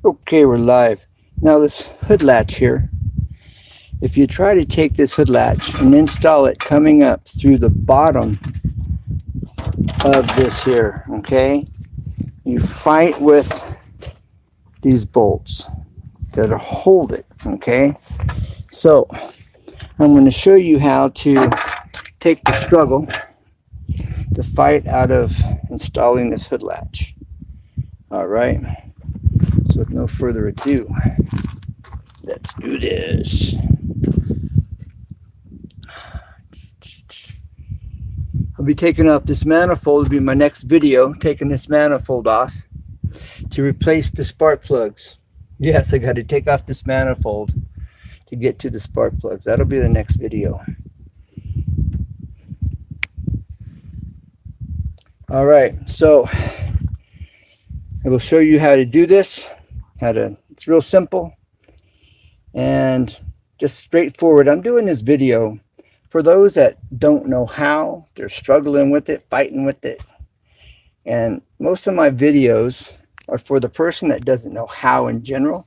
Okay, we're live. Now this hood latch here, if you try to take this hood latch and install it coming up through the bottom of this here, okay, you fight with these bolts that hold it, okay? So I'm going to show you how to take the struggle to fight out of installing this hood latch. All right, so with no further ado, let's do this. I'll be taking off this manifold. It'll be my next video, taking this manifold off to replace the spark plugs. Yes, I got to take off this manifold to get to the spark plugs. That'll be the next video. All right, so I will show you how to do this. It's real simple and just straightforward. I'm doing this video for those that don't know how, they're struggling with it, fighting with it. And most of my videos are for the person that doesn't know how in general.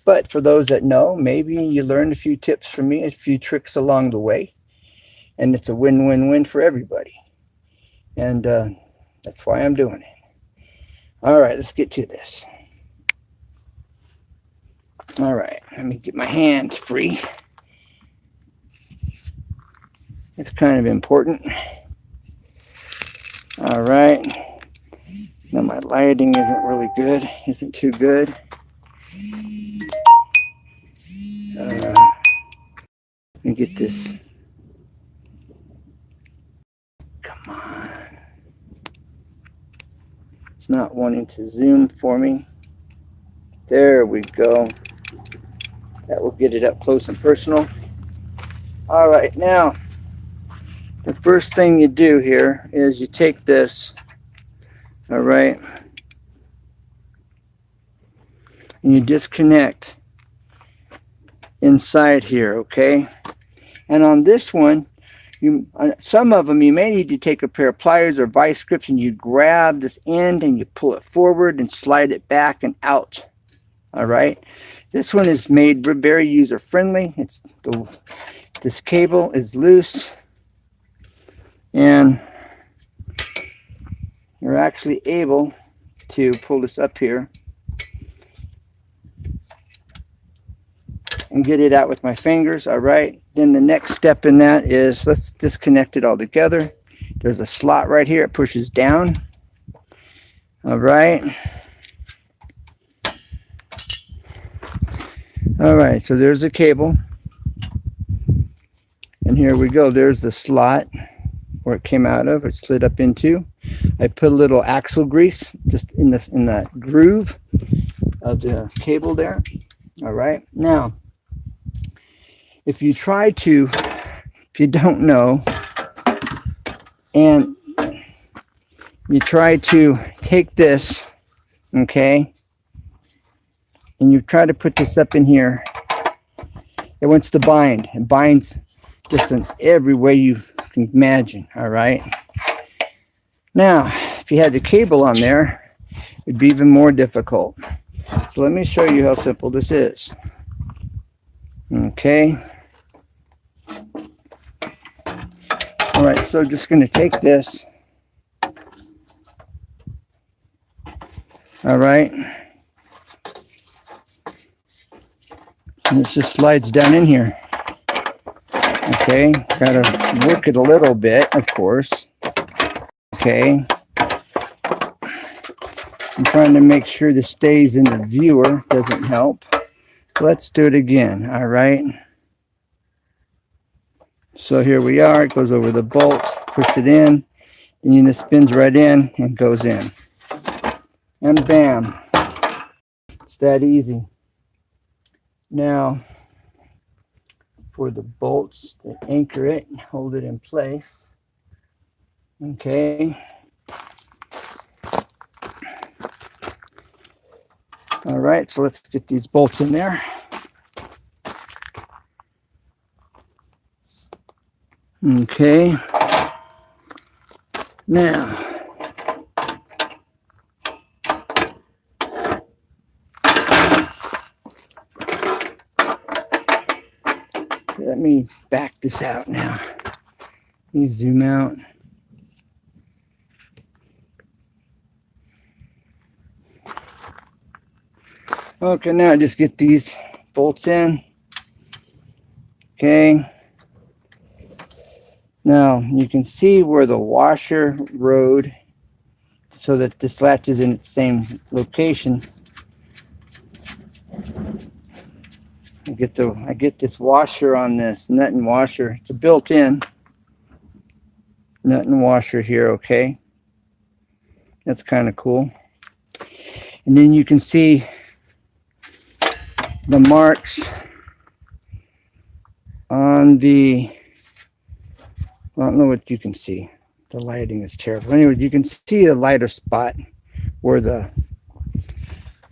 But for those that know, maybe you learned a few tips from me, a few tricks along the way. And it's a win-win-win for everybody. And that's why I'm doing it. All right, let's get to this. All right, let me get my hands free. It's kind of important. All right. Now my lighting isn't really good. Isn't too good. Let me get this. Come on. It's not wanting to zoom for me. There we go. That will get it up close and personal. All right, now the first thing you do here is you take this, all right, and you disconnect inside here, okay? And on this one, some of them you may need to take a pair of pliers or vice grips, and you grab this end and you pull it forward and slide it back and out. All right, this one is made very user friendly. This cable is loose, and you're actually able to pull this up here and get it out with my fingers. All right, then the next step in that is, let's disconnect it all together. There's a slot right here. It pushes down. All right. All right, so there's the cable. And here we go. There's the slot where it came out of. It slid up into. I put a little axle grease just in the groove of the cable there. All right. Now, if you don't know, and you try to take this, okay, and you try to put this up in here, it wants to bind. It binds just in every way you can imagine. All right. Now, if you had the cable on there, it'd be even more difficult. So let me show you how simple this is. Okay. All right, so just going to take this. All right. And this just slides down in here. Okay, gotta work it a little bit, of course. Okay. I'm trying to make sure this stays in the viewer, doesn't help. Let's do it again, all right? So here we are, it goes over the bolts, push it in, and then it spins right in and goes in. And bam, it's that easy. Now, for the bolts that anchor it and hold it in place, okay. All right, so let's get these bolts in there. Okay. Now, let me back this out now. Let me zoom out. Okay, now just get these bolts in. Okay. Now you can see where the washer rode, so that this latch is in its same location. I get this washer on this nut and washer. It's a built-in nut and washer here. Okay, that's kind of cool. And then you can see the marks on the, I don't know what you can see. The lighting is terrible. Anyway, you can see the lighter spot where the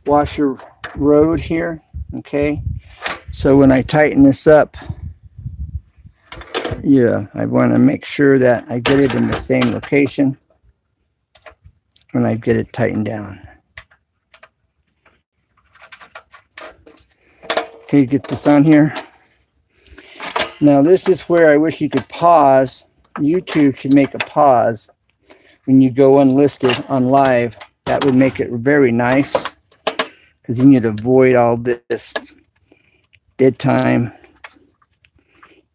washer rode here. Okay, so when I tighten this up, yeah, I want to make sure that I get it in the same location when I get it tightened down. Okay, get this on here. Now this is where I wish you could pause. YouTube should make a pause when you go unlisted on live. That would make it very nice, because you need to avoid all this dead time,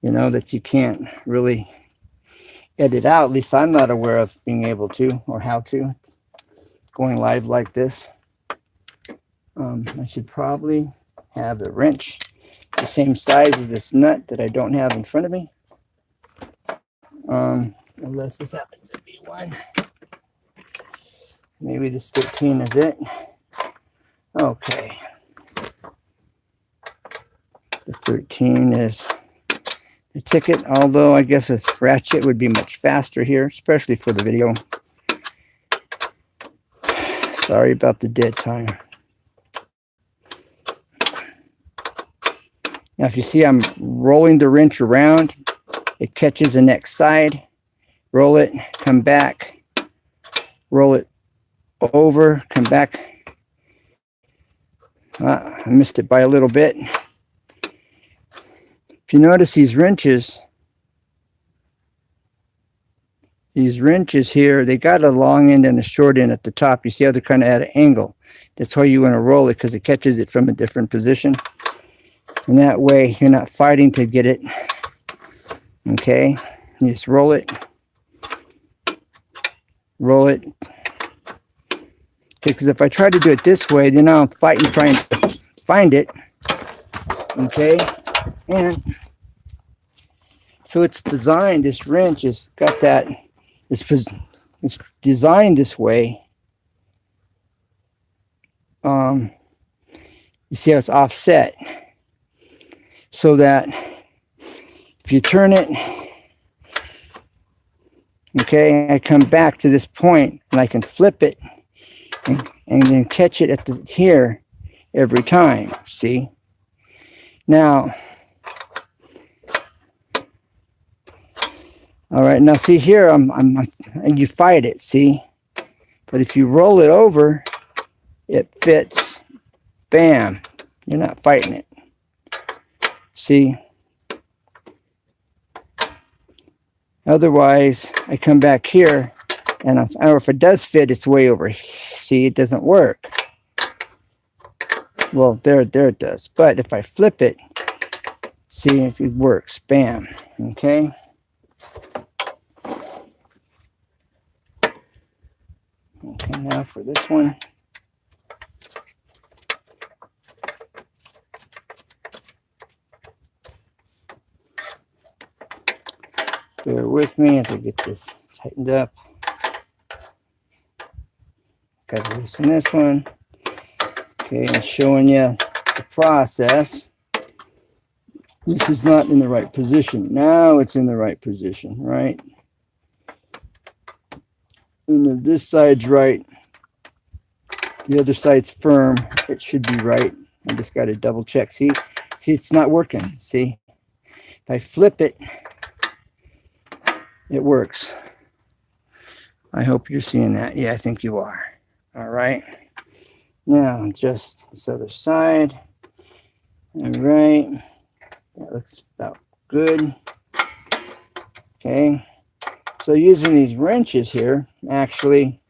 you know, that you can't really edit out. At least I'm not aware of being able to, or how to, going live like this. I should probably have the wrench the same size as this nut that I don't have in front of me. Unless this happens to be one. Maybe this 13 is it. Okay. The 13 is the ticket, although I guess a ratchet would be much faster here, especially for the video. Sorry about the dead time. Now, if you see I'm rolling the wrench around, it catches the next side. Roll it, come back, roll it over, come back. I missed it by a little bit. If you notice these wrenches here, they got a long end and a short end at the top. You see how they're kind of at an angle. That's why you want to roll it, because it catches it from a different position. And that way you're not fighting to get it. Okay, you just roll it. Roll it. Because if I try to do it this way, then I'm fighting trying to find it. Okay, and so it's designed, this wrench has got that, it's designed this way. You see how it's offset, so that if you turn it, okay, I come back to this point and I can flip it and then catch it at here every time. See? Now, all right, now see here, and you fight it, see? But if you roll it over, it fits. Bam, you're not fighting it. See? Otherwise, I come back here, and or if it does fit, it's way over. See, it doesn't work. Well, there it does. But if I flip it, see if it works. Bam. Okay. Okay, now for this one. Bear with me as I get this tightened up. Got to loosen this one. Okay, I'm showing you the process. This is not in the right position. Now it's in the right position, right? And if this side's right, the other side's firm, it should be right. I just got to double check. See, it's not working. See, if I flip it, it works. I hope you're seeing that. Yeah, I think you are. All right. Now, just this other side. All right. That looks about good. Okay, so using these wrenches here, actually,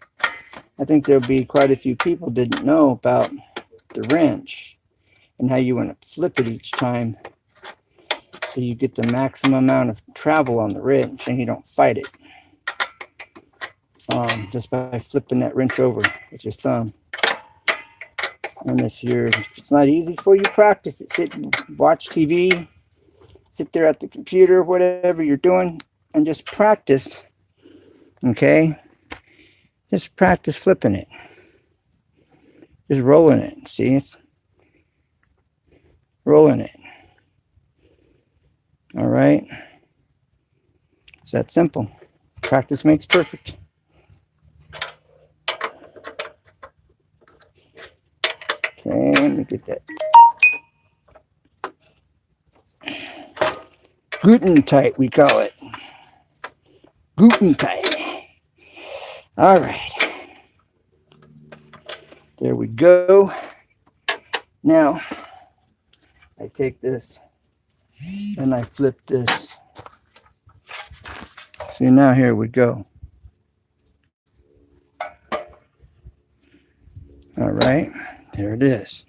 I think there'll be quite a few people didn't know about the wrench and how you want to flip it each time so you get the maximum amount of travel on the wrench and you don't fight it just by flipping that wrench over with your thumb. And if it's not easy for you, practice it. Sit and watch TV, sit there at the computer, whatever you're doing, and just practice. Okay, just practice flipping it, just rolling it. See, it's rolling it. All right, it's that simple. Practice makes perfect. Okay, let me get that. Gluten tight, we call it. Gluten tight. All right. There we go. Now, I take this and I flip this. See, now here we go. All right, there it is.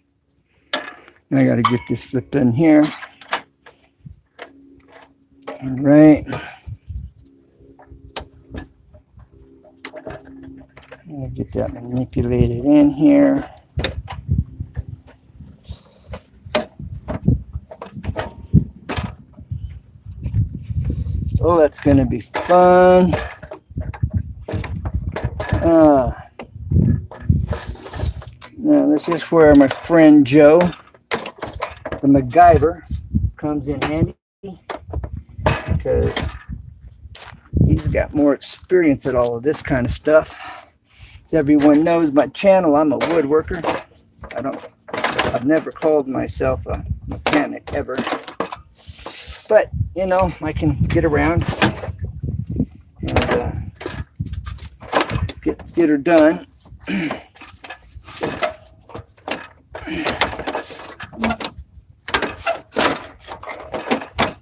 And I got to get this flipped in here. All right. I'm going to get that manipulated in here. Oh, that's going to be fun. Now, this is where my friend Joe, the MacGyver, comes in handy because he's got more experience at all of this kind of stuff. As everyone knows my channel, I'm a woodworker. I've never called myself a mechanic ever. But, you know, I can get around and get her done.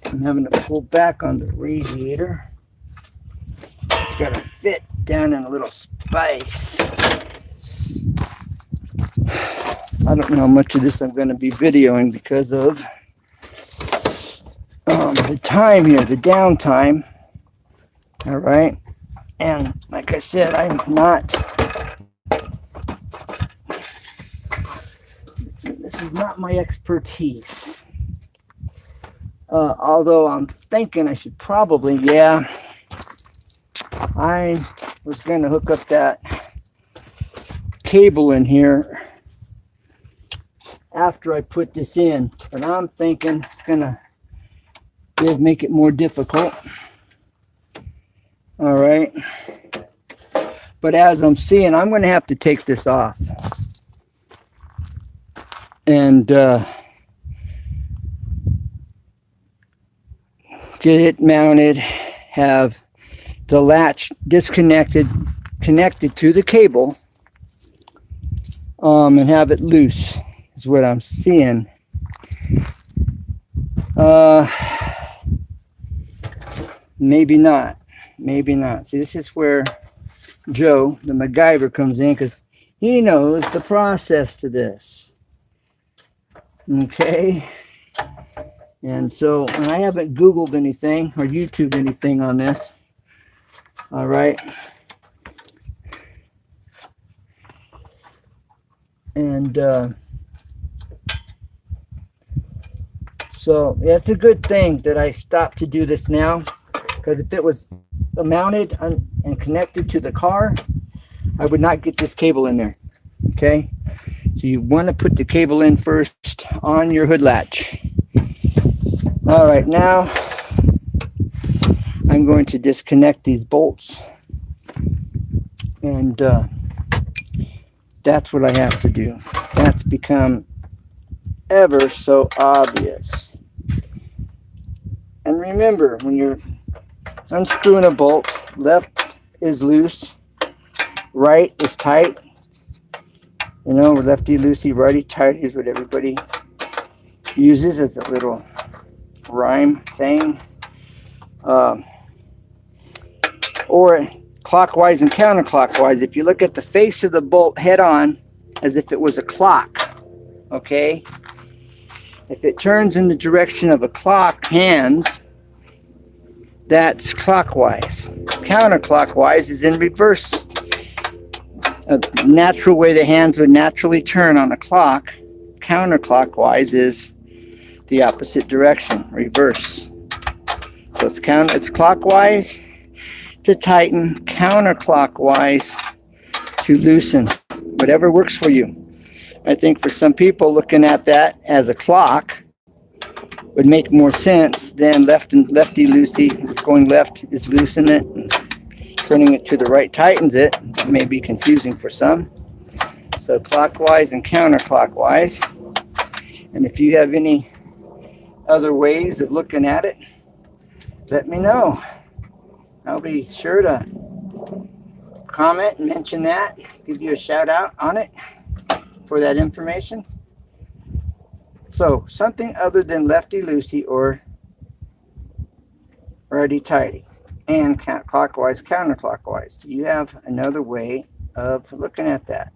I'm having to pull back on the radiator. It's got to fit down in a little space. I don't know how much of this I'm going to be videoing because of the time here, the downtime. All right. And like I said, I'm not, this is not my expertise. Although I'm thinking I should probably, I was going to hook up that cable in here after I put this in, but I'm thinking it's going to make it more difficult. All right. But as I'm seeing, I'm going to have to take this off and get it mounted, have the latch disconnected, connected to the cable, and have it loose is what I'm seeing. Maybe not. See, this is where Joe, the MacGyver, comes in because he knows the process to this. Okay. And so, and I haven't Googled anything or YouTubed anything on this. All right. And so it's a good thing that I stopped to do this now, because if it was mounted and connected to the car, I would not get this cable in there. Okay. So you want to put the cable in first on your hood latch. All right, now I'm going to disconnect these bolts, and that's what I have to do. That's become ever so obvious. And remember, when you're unscrewing a bolt, left is loose, right is tight. You know, lefty loosey, righty tighty is what everybody uses as a little rhyme saying. Or clockwise and counterclockwise. If you look at the face of the bolt head on, as if it was a clock, okay? If it turns in the direction of a clock hands, that's clockwise. Counterclockwise is in reverse. A natural way the hands would naturally turn on a clock. Counterclockwise is the opposite direction, reverse. So it's clockwise to tighten, counterclockwise to loosen. Whatever works for you. I think for some people, looking at that as a clock would make more sense than lefty loosey. Going left is loosen it, turning it to the right tightens it. That may be confusing for some. So clockwise and counterclockwise. And if you have any other ways of looking at it, let me know. I'll be sure to comment and mention that, give you a shout out on it for that information. So something other than lefty loosey or righty tighty and clockwise counterclockwise. Do you have another way of looking at that?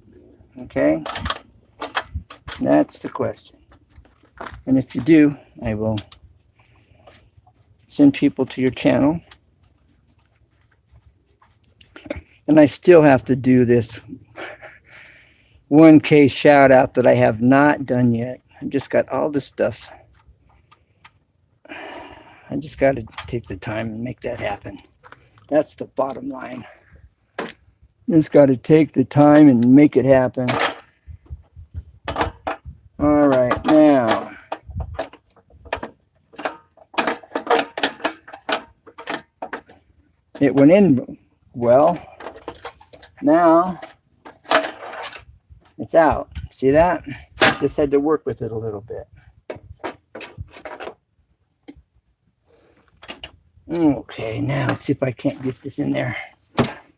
Okay, that's the question. And if you do, I will send people to your channel. And I still have to do this 1K shout out that I have not done yet. I've just got all this stuff. I just got to take the time and make that happen. That's the bottom line. Just got to take the time and make it happen. All right, now. It went in well. Now it's out. See that? Just had to work with it a little bit. Okay, now let's see if I can't get this in there,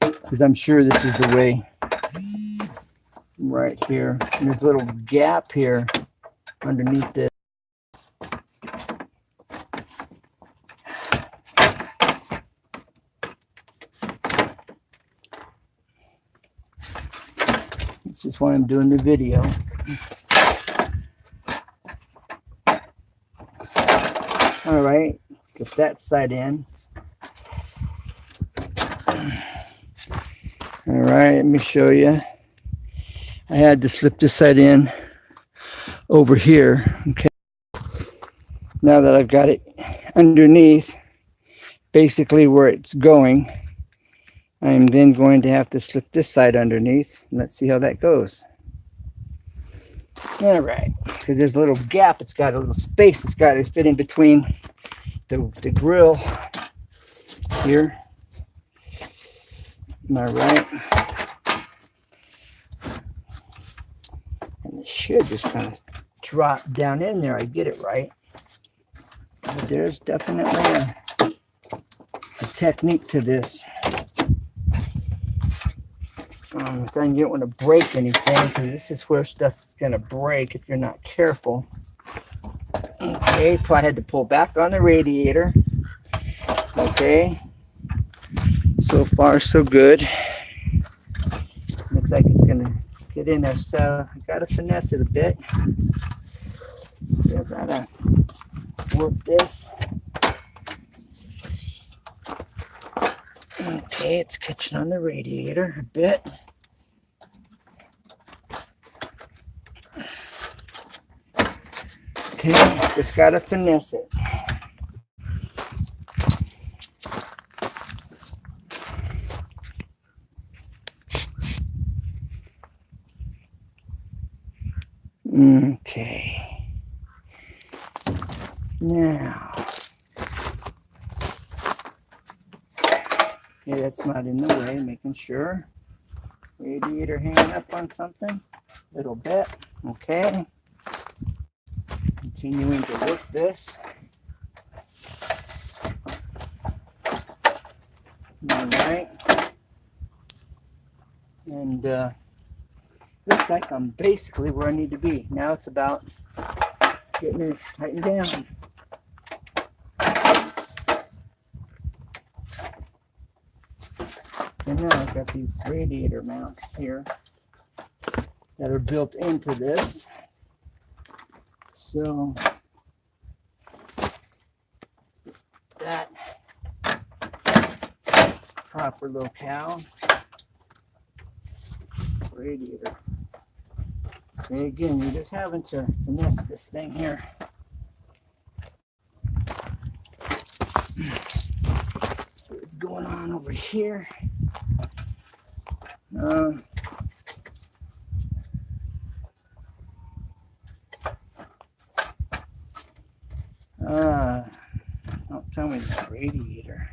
because I'm sure this is the way. Right here. And there's a little gap here underneath this. This is why I'm doing the video. All right, slip that side in. All right, let me show you. I had to slip this side in over here. Okay. Now that I've got it underneath, basically where it's going, I'm then going to have to slip this side underneath. Let's see how that goes. All right, because there's a little gap. It's got a little space. It's got to fit in between the grill here. All right. And it should just kind of drop down in there. I get it right. But there's definitely a technique to this. Then you don't want to break anything, because this is where stuff is going to break if you're not careful. Okay, I had to pull back on the radiator. Okay, so far so good. Looks like it's going to get in there, so I got to finesse it a bit. So I got to work this. Okay, it's catching on the radiator a bit. Okay, just gotta finesse it. Okay. Now. Okay, that's not in the way, making sure. Radiator hanging up on something. A little bit. Okay. Continuing to work this. All right. And looks like I'm basically where I need to be. Now it's about getting it tightened down. And now I've got these radiator mounts here that are built into this. So that's proper locale. Radiator. Okay, again, you're just having to finesse this thing here. So what's going on over here? Don't tell me this radiator.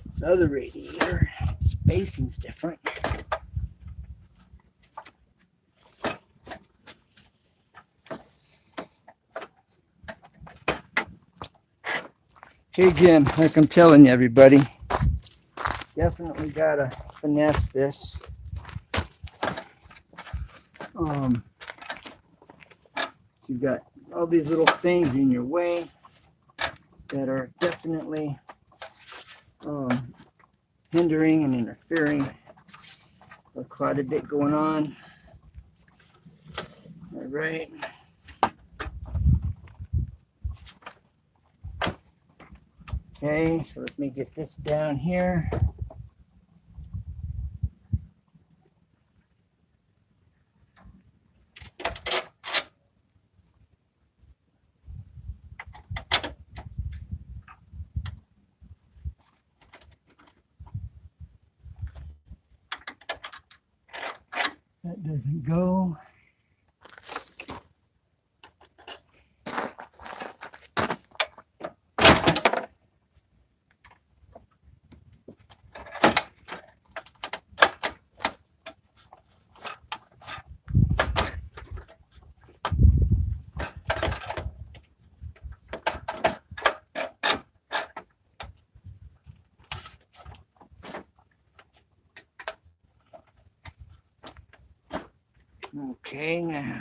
This other radiator, spacing's different. Okay, again, like I'm telling you, everybody, definitely gotta finesse this. You've got all these little things in your way that are definitely hindering and interfering with quite a bit going on. All right. Okay, so let me get this down here. That doesn't go. Okay, now.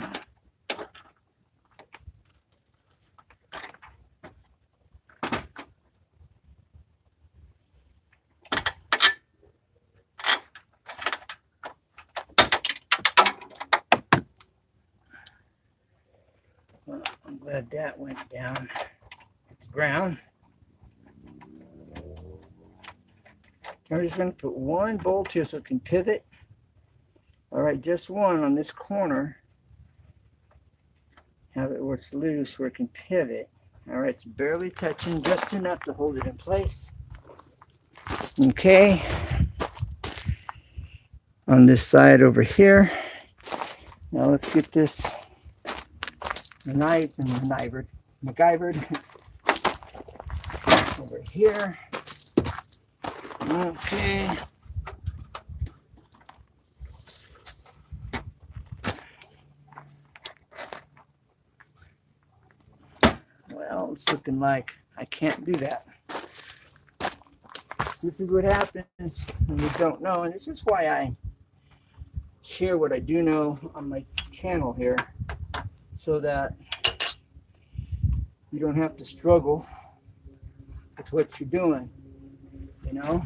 Well, I'm glad that went down at the ground. I'm just going to put one bolt here so it can pivot. All right, just one on this corner. Have it where it's loose, where it can pivot. All right, it's barely touching, just enough to hold it in place. Okay. On this side over here. Now let's get this MacGyvered over here. Okay. Well, it's looking like I can't do that. This is what happens when you don't know, and this is why I share what I do know on my channel here, so that you don't have to struggle with what you're doing, you know?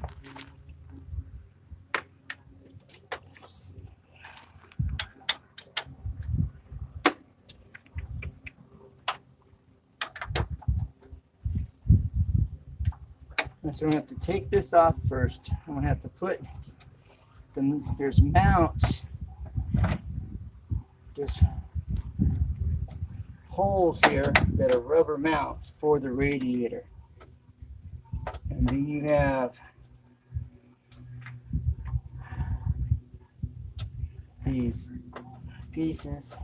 So I'm going to have to take this off first. I'm going to have to put there's mounts. There's holes here that are rubber mounts for the radiator. And then you have these pieces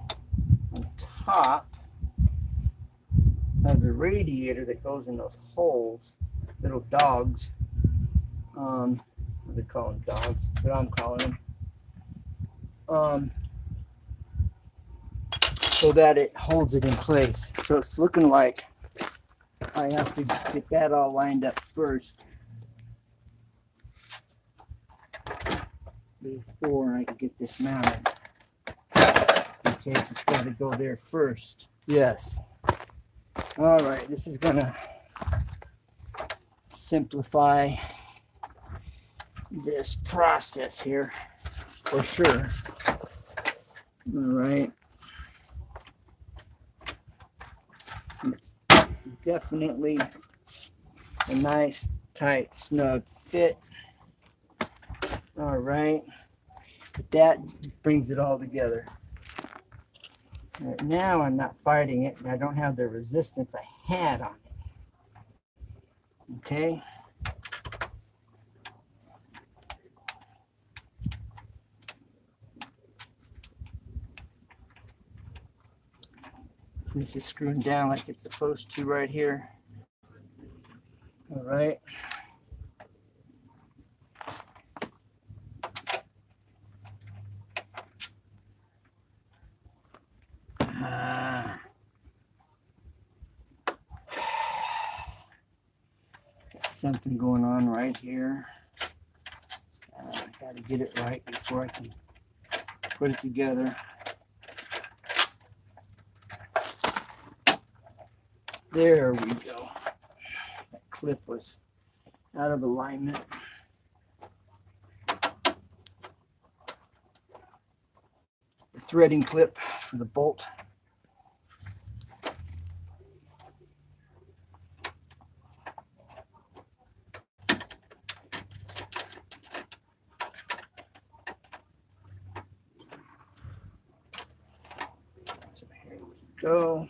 on top of the radiator that goes in those holes. Little dogs. What do they call them? Dogs. That's what I'm calling them. So that it holds it in place. So it's looking like I have to get that all lined up first before I can get this mounted. In case it's got to go there first. Yes. All right. This is gonna simplify this process here for sure. All right. It's definitely a nice, tight, snug fit. All right. But that brings it all together. Right now I'm not fighting it, and I don't have the resistance I had on it. Okay. So this is screwing down like it's supposed to right here. All right. Got something going on right here. I got to get it right before I can put it together. There we go. That clip was out of alignment. The threading clip for the bolt. So here we go.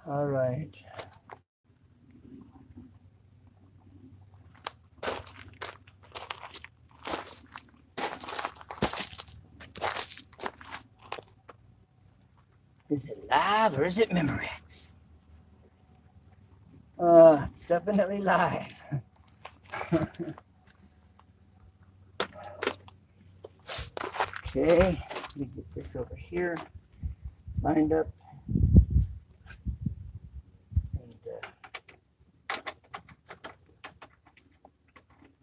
All right. Is it live or is it Memorex? It's definitely live. Okay, let me get this over here lined up.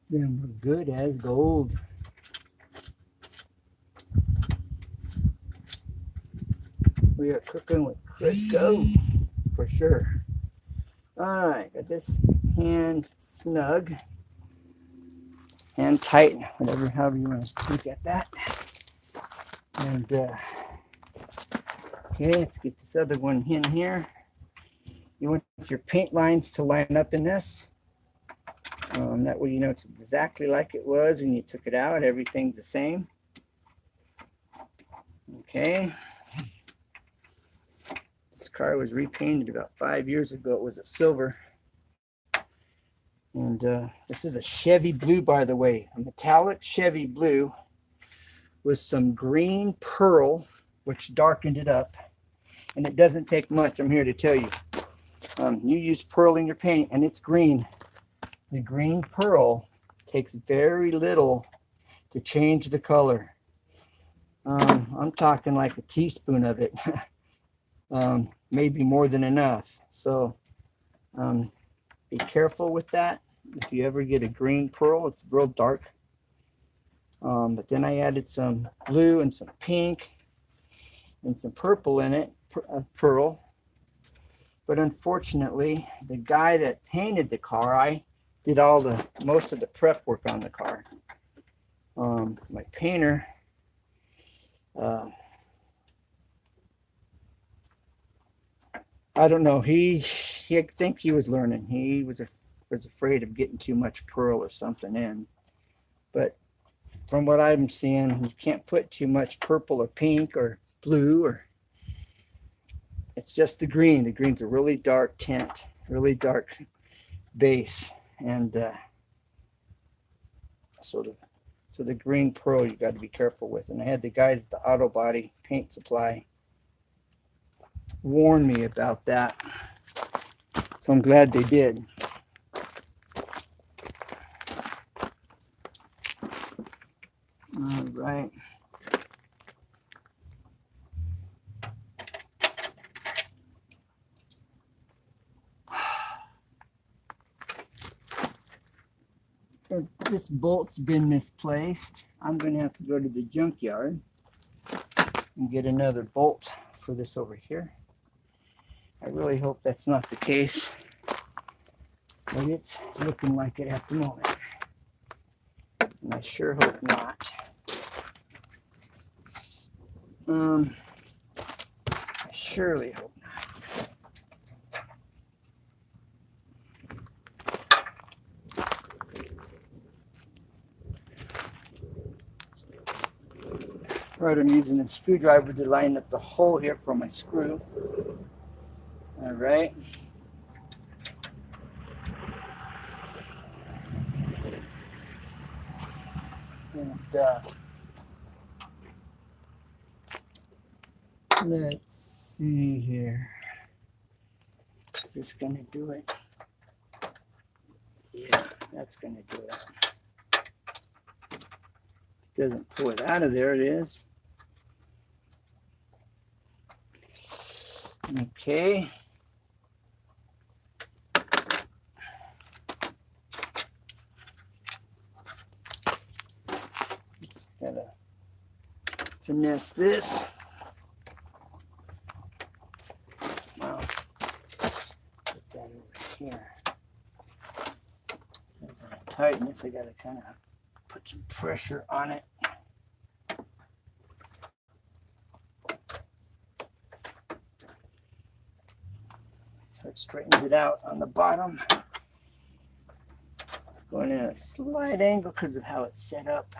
Then we're good as gold. We are cooking with Crisco for sure. All right, got this hand snug, hand tight, whatever, however you want to look at that. And okay, let's get this other one in here. You want your paint lines to line up in this. That way you know it's exactly like it was when you took it out. Everything's the same. Okay. This car was repainted about 5 years ago. It was a silver. And this is a Chevy blue, by the way. A metallic Chevy blue with some green pearl, which darkened it up. And it doesn't take much, I'm here to tell you. You use pearl in your paint and it's green. The green pearl takes very little to change the color. I'm talking like a teaspoon of it. Maybe more than enough. So be careful with that. If you ever get a green pearl, it's real dark. But then I added some blue and some pink and some purple in it, pearl. But unfortunately, the guy that painted the car, I did most of the prep work on the car. My painter, I don't know. I think he was learning. He was afraid of getting too much pearl or something in. But from what I'm seeing, you can't put too much purple or pink or blue, or it's just the green. The green's a really dark tint, really dark base, and so the green pearl you got to be careful with. And I had the guys at the auto body paint supply warn me about that, so I'm glad they did. All right. This bolt's been misplaced. I'm going to have to go to the junkyard and get another bolt for this over here. I really hope that's not the case, but it's looking like it at the moment. And I sure hope not. I surely hope not. Right, I'm using a screwdriver to line up the hole here for my screw. All right. And let's see here. Is this going to do it? Yeah, that's going to do it. Doesn't pull it out of there, it is. Okay. Gotta finesse this. Wow. Put that over here. Tighten this, I gotta kind of put some pressure on it. So it straightens it out on the bottom. Going in a slight angle because of how it's set up.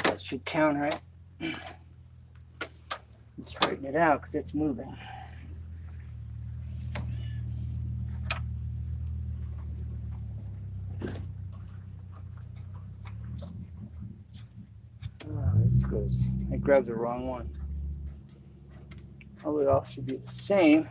That should counter it. And straighten it out because it's moving. Oh, this goes. I grabbed the wrong one. Oh, it all should be the same.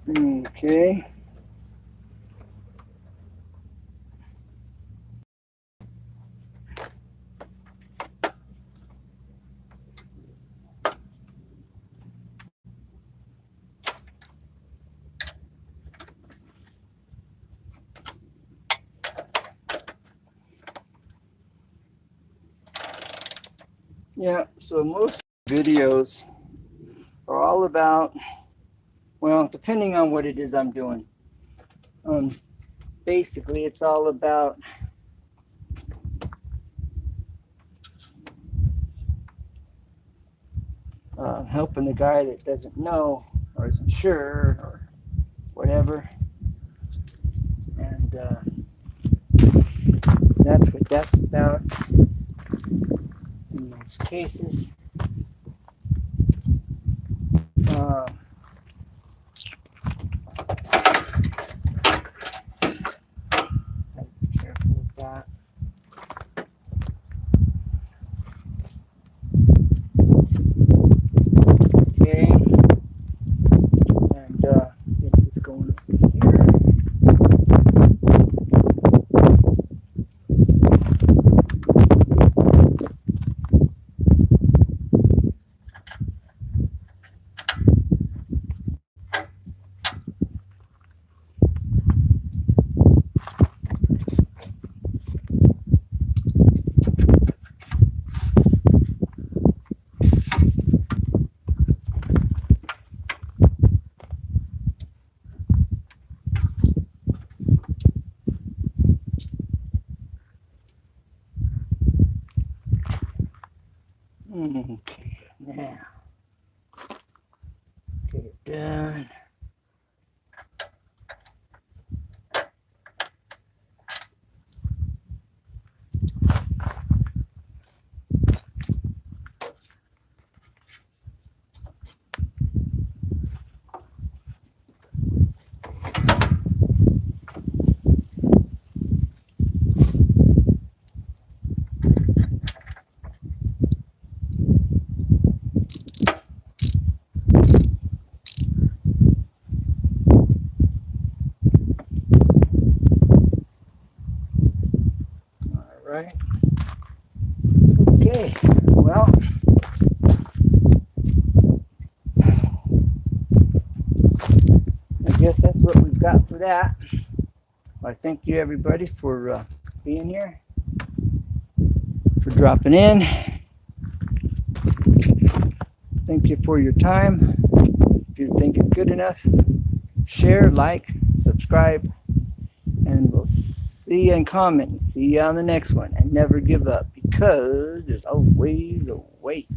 Okay. Yeah, so most videos are all about, well, depending on what it is I'm doing. Basically, it's all about helping the guy that doesn't know or isn't sure or whatever. And that's what that's about in most cases. Be careful with that. Okay, and get this going up here. Okay, now get it done. for that, I thank you everybody for being here, for dropping in. Thank you for your time. If you think it's good enough, share, like, subscribe, and we'll see you and comment. See you on the next one. And never give up, because there's always a way.